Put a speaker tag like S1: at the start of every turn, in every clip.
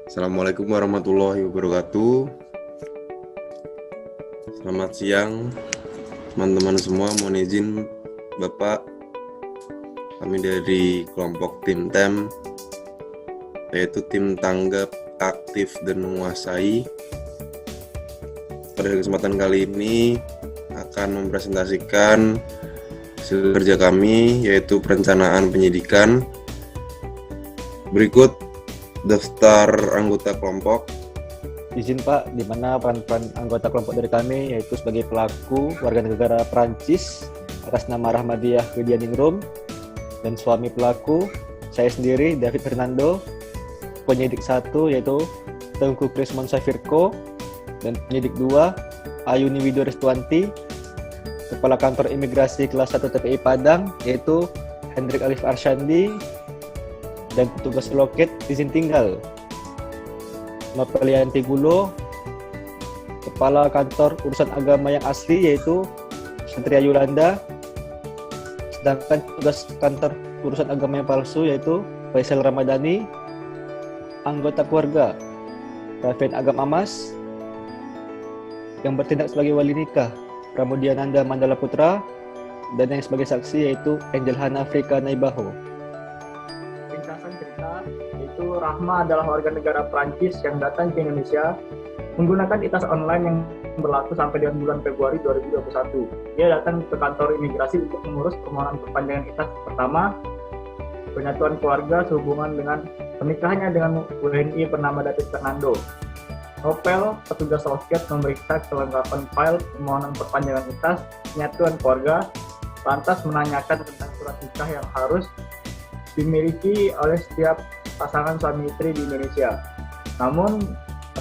S1: Assalamualaikum warahmatullahi wabarakatuh. Selamat siang teman-teman semua. Mohon izin Bapak, kami dari kelompok tim TEM, yaitu tim tanggap, aktif, dan menguasai. Pada kesempatan kali ini akan mempresentasikan hasil kerja kami, yaitu perencanaan penyidikan. Berikut daftar anggota kelompok.
S2: Izin Pak, di mana peran anggota kelompok dari kami yaitu sebagai pelaku warga negara Prancis atas nama Rahmadiah Widianingrum, dan suami pelaku saya sendiri David Fernando, penyidik 1 yaitu Tengku Krismon Safirko, dan penyidik 2 Ayuni Widio Restuanti, kepala kantor imigrasi kelas 1 TPI Padang yaitu Hendrik Alif Arsyandi, dan petugas loket izin tinggal Nopelianti Gulo, kepala kantor urusan agama yang asli yaitu Satria Yulanda, sedangkan petugas kantor urusan agama yang palsu yaitu Faisal Ramadhani, anggota keluarga Rafian Agam Amas, yang bertindak sebagai wali nikah Pramudiananda Mandala Putra, dan yang sebagai saksi yaitu Angel Hana Afrika Naibaho.
S3: Ringkasan cerita, yaitu Rahma adalah warga negara Prancis yang datang ke Indonesia menggunakan ITAS online yang berlaku sampai dengan bulan Februari 2021. Dia datang ke kantor imigrasi untuk mengurus permohonan perpanjangan ITAS pertama, penyatuan keluarga sehubungan dengan pernikahannya dengan WNI bernama David Fernando. Nopel, petugas loket, memeriksa kelengkapan file permohonan perpanjangan ITAS, penyatuan keluarga, lantas menanyakan tentang surat nikah yang harus dimiliki oleh setiap pasangan suami istri di Indonesia. Namun,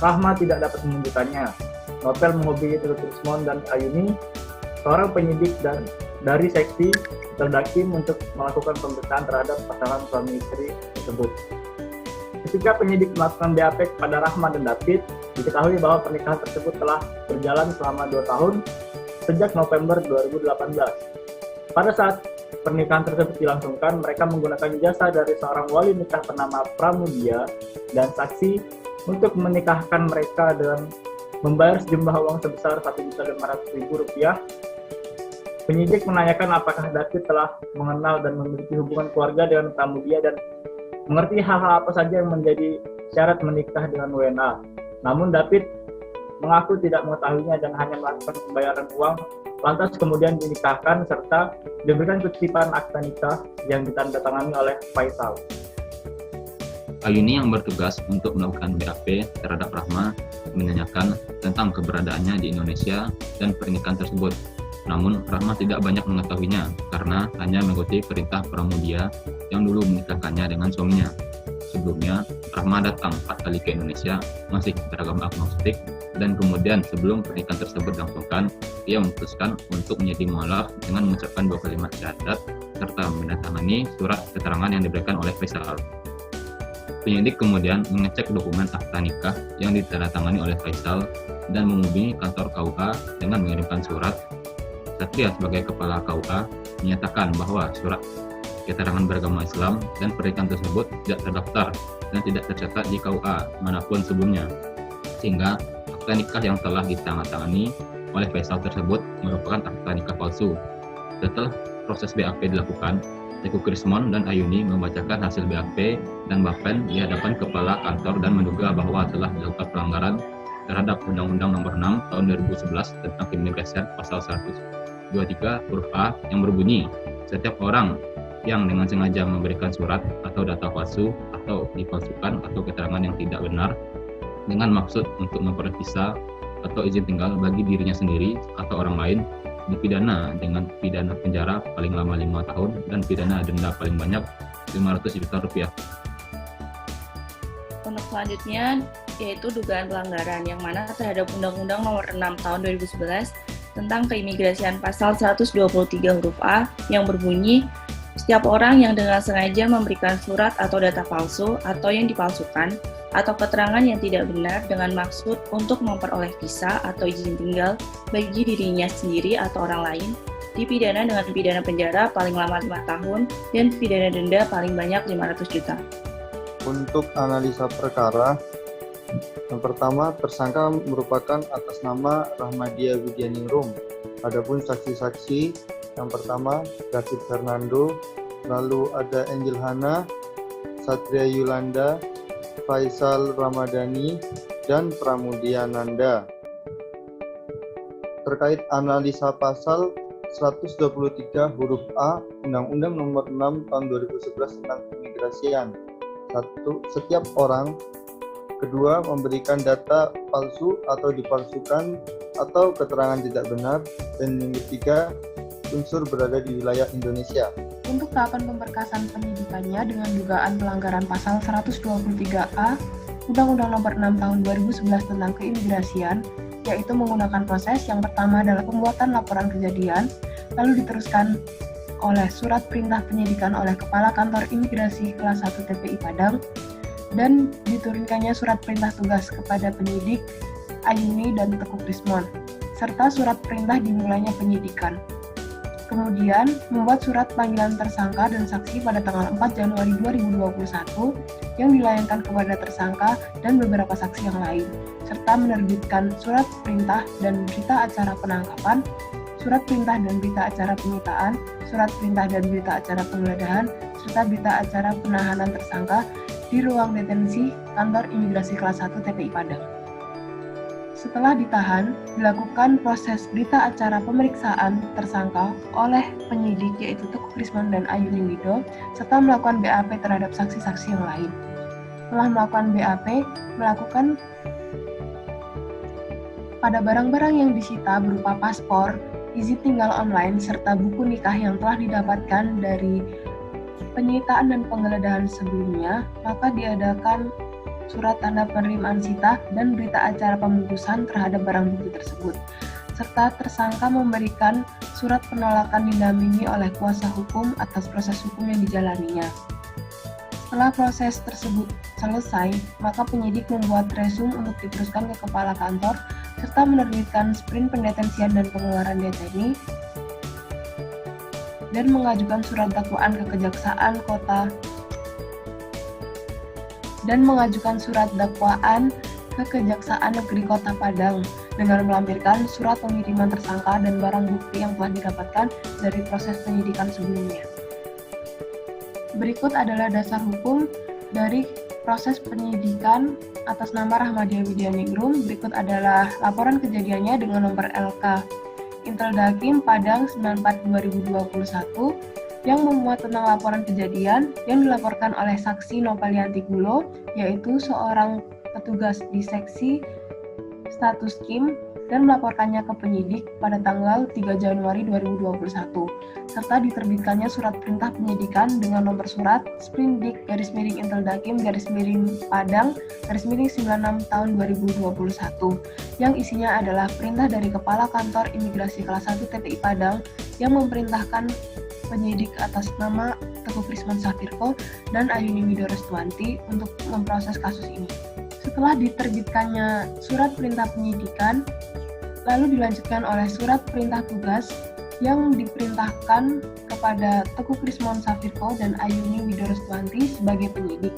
S3: Rahma tidak dapat menunjukkannya. Nopel menghubungi Trismon dan Ayuni, seorang penyidik dari seksi Terdakim, untuk melakukan pemeriksaan terhadap pasangan suami istri tersebut. Ketika penyidik melakukan BAP kepada Rahma dan David, diketahui bahwa pernikahan tersebut telah berjalan selama 2 tahun sejak November 2018. Pada saat pernikahan tersebut dilangsungkan, mereka menggunakan jasa dari seorang wali nikah bernama Pramudia dan saksi untuk menikahkan mereka dengan membayar sejumlah uang sebesar Rp1.500.000. Penyidik menanyakan apakah David telah mengenal dan memiliki hubungan keluarga dengan Pramudia dan mengerti hal-hal apa saja yang menjadi syarat menikah dengan WNA. Namun David mengaku tidak mengetahuinya dan hanya melakukan pembayaran uang, lantas kemudian dinikahkan serta diberikan kutipan akta nikah yang ditandatangani oleh Faisal.
S4: Ayuni yang bertugas untuk melakukan BAP terhadap Rahma menanyakan tentang keberadaannya di Indonesia dan pernikahan tersebut. Namun Rahma tidak banyak mengetahuinya karena hanya mengikuti perintah Pramudia yang dulu menikahkannya dengan suaminya. Sebelumnya, Rahma datang 4 kali ke Indonesia masih beragama agnostik, dan kemudian sebelum pernikahan tersebut dilangsungkan, ia memutuskan untuk menjadi mualaf dengan mengucapkan 2 kalimat syahadat serta menandatangani surat keterangan yang diberikan oleh Faisal. Penyidik kemudian mengecek dokumen akta nikah yang ditandatangani oleh Faisal dan menghubungi kantor KUA dengan mengirimkan surat. Satria sebagai kepala KUA menyatakan bahwa surat keterangan beragama Islam dan pernikahan tersebut tidak terdaftar dan tidak tercatat di KUA manapun sebelumnya, sehingga akta nikah yang telah ditandatangani oleh Faisal tersebut merupakan akta nikah palsu. Setelah proses BAP dilakukan, Teguh Krismon dan Ayuni membacakan hasil BAP dan Bapen di hadapan kepala kantor dan menduga bahwa telah dilakukan pelanggaran terhadap Undang-Undang Nomor 6 Tahun 2011 tentang Keimigrasian Pasal 123 huruf A yang berbunyi, setiap orang yang dengan sengaja memberikan surat atau data palsu atau dipalsukan atau keterangan yang tidak benar dengan maksud untuk memperoleh visa atau izin tinggal bagi dirinya sendiri atau orang lain dipidana dengan pidana penjara paling lama 5 tahun dan pidana denda paling banyak Rp500 juta.
S5: Untuk selanjutnya yaitu dugaan pelanggaran yang mana terhadap Undang-Undang Nomor 6 Tahun 2011 tentang Keimigrasian Pasal 123 huruf A yang berbunyi, setiap orang yang dengan sengaja memberikan surat atau data palsu atau yang dipalsukan atau keterangan yang tidak benar dengan maksud untuk memperoleh visa atau izin tinggal bagi dirinya sendiri atau orang lain, dipidana dengan pidana penjara paling lama 5 tahun dan pidana denda paling banyak 500 juta.
S6: Untuk analisa perkara, Yang pertama, tersangka merupakan atas nama Rahmadia Widianingrum. Adapun saksi-saksi yang pertama David Fernando, lalu ada Angel Hana, Satria Yulanda, Faisal Ramadhani, dan Pramudia Nanda. Terkait analisa pasal 123 huruf A Undang-Undang Nomor 6 Tahun 2011 tentang Keimigrasian. 1. Setiap orang. Kedua, memberikan data palsu atau dipalsukan atau keterangan tidak benar. Dan yang ketiga, unsur berada di wilayah Indonesia.
S7: Untuk tahapan pemberkasan penyidikannya dengan dugaan pelanggaran pasal 123A Undang-Undang Nomor 6 Tahun 2011 tentang Keimigrasian, yaitu menggunakan proses yang pertama adalah pembuatan laporan kejadian, lalu diteruskan oleh surat perintah penyidikan oleh Kepala Kantor Imigrasi Kelas 1 TPI Padang, dan diturunkannya surat perintah tugas kepada penyidik Ayuni dan Teguh Krismon, serta surat perintah dimulainya penyidikan. Kemudian, membuat surat panggilan tersangka dan saksi pada tanggal 4 Januari 2021 yang dilayangkan kepada tersangka dan beberapa saksi yang lain, serta menerbitkan surat perintah dan berita acara penangkapan, surat perintah dan berita acara penyitaan, surat perintah dan berita acara penggeledahan, serta berita acara penahanan tersangka di ruang detensi Kantor Imigrasi Kelas 1 TPI Padang. Setelah ditahan, dilakukan proses berita acara pemeriksaan tersangka oleh penyidik yaitu Teguh Krismon dan Ayuni Wido, serta melakukan BAP terhadap saksi-saksi yang lain. Setelah melakukan BAP, melakukan pada barang-barang yang disita berupa paspor, izin tinggal online, serta buku nikah yang telah didapatkan dari penyitaan dan penggeledahan sebelumnya, maka diadakan surat tanda penerimaan sita dan berita acara pembungkusan terhadap barang bukti tersebut, serta tersangka memberikan surat penolakan didampingi oleh kuasa hukum atas proses hukum yang dijalaninya. Setelah proses tersebut selesai, maka penyidik membuat resum untuk diteruskan ke kepala kantor, serta menerbitkan sprint pendetensian dan pengeluaran deteni, dan mengajukan surat dakwaan ke Kejaksaan Kota Negeri Kota Padang dengan melampirkan surat pengiriman tersangka dan barang bukti yang telah didapatkan dari proses penyidikan sebelumnya. Berikut adalah dasar hukum dari proses penyidikan atas nama Rahmadia Widianingrum. Berikut adalah laporan kejadiannya dengan nomor LK Inteldakim Padang 94/2021 yang memuat tentang laporan kejadian yang dilaporkan oleh saksi Nopalianti Gulo, yaitu seorang petugas di seksi status KIM, dan melaporkannya ke penyidik pada tanggal 3 Januari 2021, serta diterbitkannya surat perintah penyidikan dengan nomor surat Sprindik_Inteldakim_Padang_96 tahun 2021, yang isinya adalah perintah dari Kepala Kantor Imigrasi Kelas 1 TPI Padang yang memerintahkan penyidik atas nama Teguh Krismon Safirko dan Ayuni Wido Restuanti untuk memproses kasus ini. Setelah diterbitkannya surat perintah penyidikan, lalu dilanjutkan oleh surat perintah tugas yang diperintahkan kepada Teguh Krismon Safirko dan Ayuni Wido Restuanti sebagai penyidik.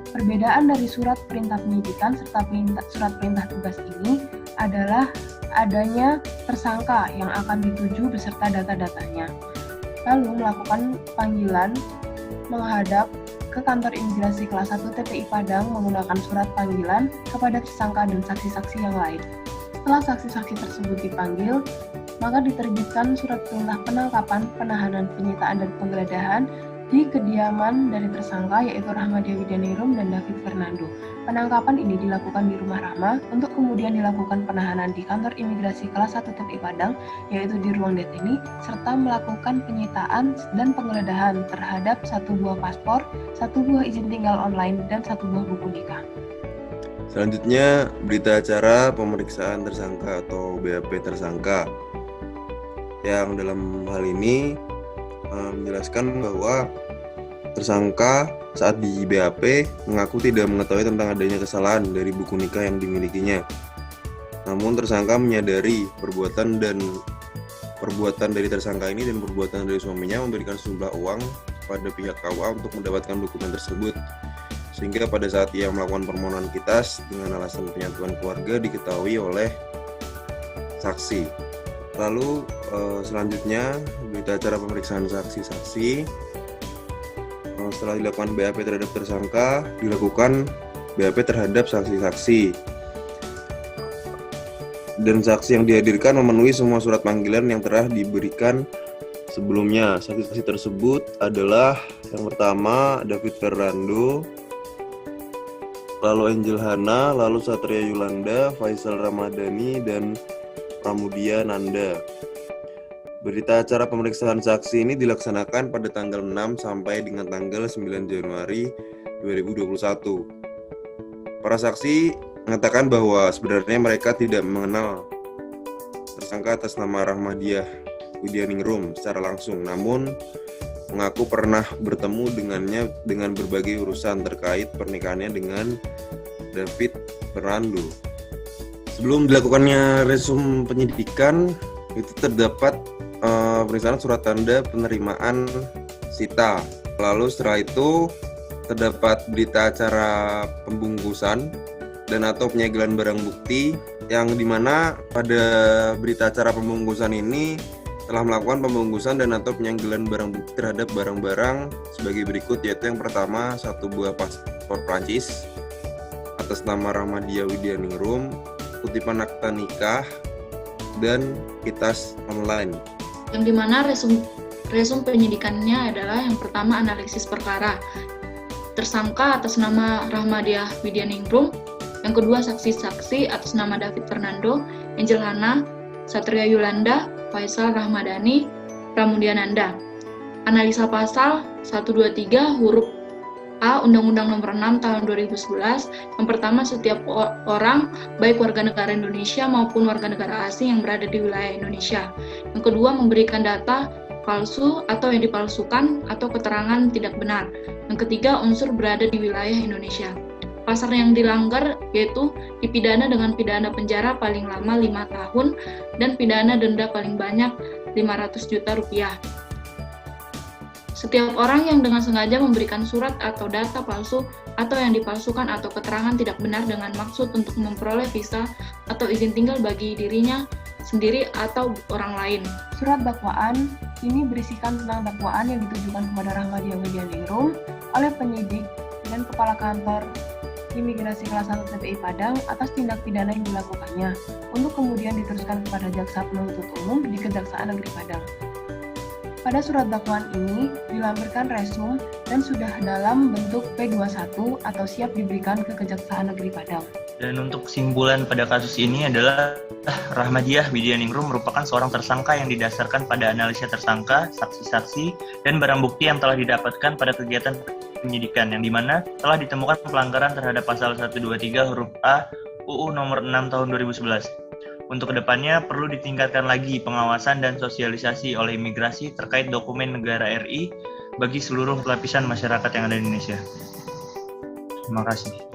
S7: Perbedaan dari surat perintah penyidikan serta surat perintah tugas ini adalah adanya tersangka yang akan dituju beserta data-datanya. Lalu melakukan panggilan menghadap ke Kantor Imigrasi Kelas 1 TPI Padang menggunakan surat panggilan kepada tersangka dan saksi-saksi yang lain. Setelah saksi-saksi tersebut dipanggil, maka diterbitkan surat perintah penangkapan, penahanan, penyitaan, dan penggeledahan di kediaman dari tersangka yaitu Rahmadia Widianingrum dan David Fernando. Penangkapan ini dilakukan di rumah Rahma untuk kemudian dilakukan penahanan di Kantor Imigrasi Kelas 1 TPI Padang yaitu di ruang deteni, serta melakukan penyitaan dan penggeledahan terhadap 1 buah paspor, 1 buah izin tinggal online, dan 1 buah buku nikah.
S1: Selanjutnya, berita acara pemeriksaan tersangka atau BAP tersangka. Yang dalam hal ini menjelaskan bahwa tersangka saat di BAP mengaku tidak mengetahui tentang adanya kesalahan dari buku nikah yang dimilikinya. Namun tersangka menyadari perbuatan dari tersangka ini dan perbuatan dari suaminya memberikan sejumlah uang kepada pihak KUA untuk mendapatkan dokumen tersebut. sehingga pada saat ia melakukan permohonan kitas dengan alasan penyatuan keluarga diketahui oleh saksi. Lalu selanjutnya berita acara pemeriksaan saksi-saksi. Setelah dilakukan BAP terhadap tersangka, dilakukan BAP terhadap saksi-saksi. Dan saksi yang dihadirkan memenuhi semua surat panggilan yang telah diberikan sebelumnya. Saksi-saksi tersebut adalah yang pertama David Fernando, lalu Angel Hana, lalu Satria Yulanda, Faisal Ramadhani, dan Pramudia Nanda. Berita acara pemeriksaan saksi ini dilaksanakan pada tanggal 6 sampai dengan tanggal 9 Januari 2021. Para saksi mengatakan bahwa sebenarnya mereka tidak mengenal tersangka atas nama Rahmadiah Widianingrum secara langsung, namun mengaku pernah bertemu dengannya dengan berbagai urusan terkait pernikahannya dengan David Fernando. Sebelum dilakukannya resum penyidikan, itu terdapat pemeriksaan surat tanda penerimaan sita. Lalu setelah itu terdapat berita acara pembungkusan dan atau penyegelan barang bukti, yang dimana pada berita acara pembungkusan ini telah melakukan pembungkusan dan atau penyegelan barang bukti terhadap barang-barang sebagai berikut, yaitu yang pertama 1 buah paspor Prancis atas nama Rahmadiah Widianingrum, kutipan akta nikah, dan kitas online.
S8: Yang dimana resum penyidikannya adalah yang pertama analisis perkara tersangka atas nama Rahmadiah Widianingrum, yang kedua saksi-saksi atas nama David Fernando, Angel Hana, Satria Yulanda, Faisal Ramadhani, Pramudia Nanda. Analisa pasal 123 huruf A Undang-Undang Nomor 6 Tahun 2011. Yang pertama, setiap orang baik warga negara Indonesia maupun warga negara asing yang berada di wilayah Indonesia. Yang kedua, memberikan data palsu atau yang dipalsukan atau keterangan tidak benar. Yang ketiga, unsur berada di wilayah Indonesia. Pasal yang dilanggar yaitu dipidana dengan pidana penjara paling lama 5 tahun dan pidana denda paling banyak 500 juta rupiah. Setiap orang yang dengan sengaja memberikan surat atau data palsu atau yang dipalsukan atau keterangan tidak benar dengan maksud untuk memperoleh visa atau izin tinggal bagi dirinya sendiri atau orang lain.
S7: Surat dakwaan ini berisikan tentang dakwaan yang ditujukan kepada Rahmadiah Widianingrum oleh penyidik dan kepala kantor Imigrasi kelas 1 TPI Padang atas tindak pidana yang dilakukannya, untuk kemudian diteruskan kepada Jaksa Penuntut Umum di Kejaksaan Negeri Padang. Pada surat dakwaan ini dilampirkan resum dan sudah dalam bentuk P21 atau siap diberikan ke Kejaksaan Negeri Padang.
S9: Dan untuk kesimpulan pada kasus ini adalah Rahmadiah Widianingrum merupakan seorang tersangka yang didasarkan pada analisa tersangka, saksi-saksi, dan barang bukti yang telah didapatkan pada kegiatan penyidikan, yang dimana telah ditemukan pelanggaran terhadap pasal 123 huruf A UU Nomor 6 Tahun 2011. Untuk kedepannya perlu ditingkatkan lagi pengawasan dan sosialisasi oleh imigrasi terkait dokumen negara RI bagi seluruh lapisan masyarakat yang ada di Indonesia. Terima kasih.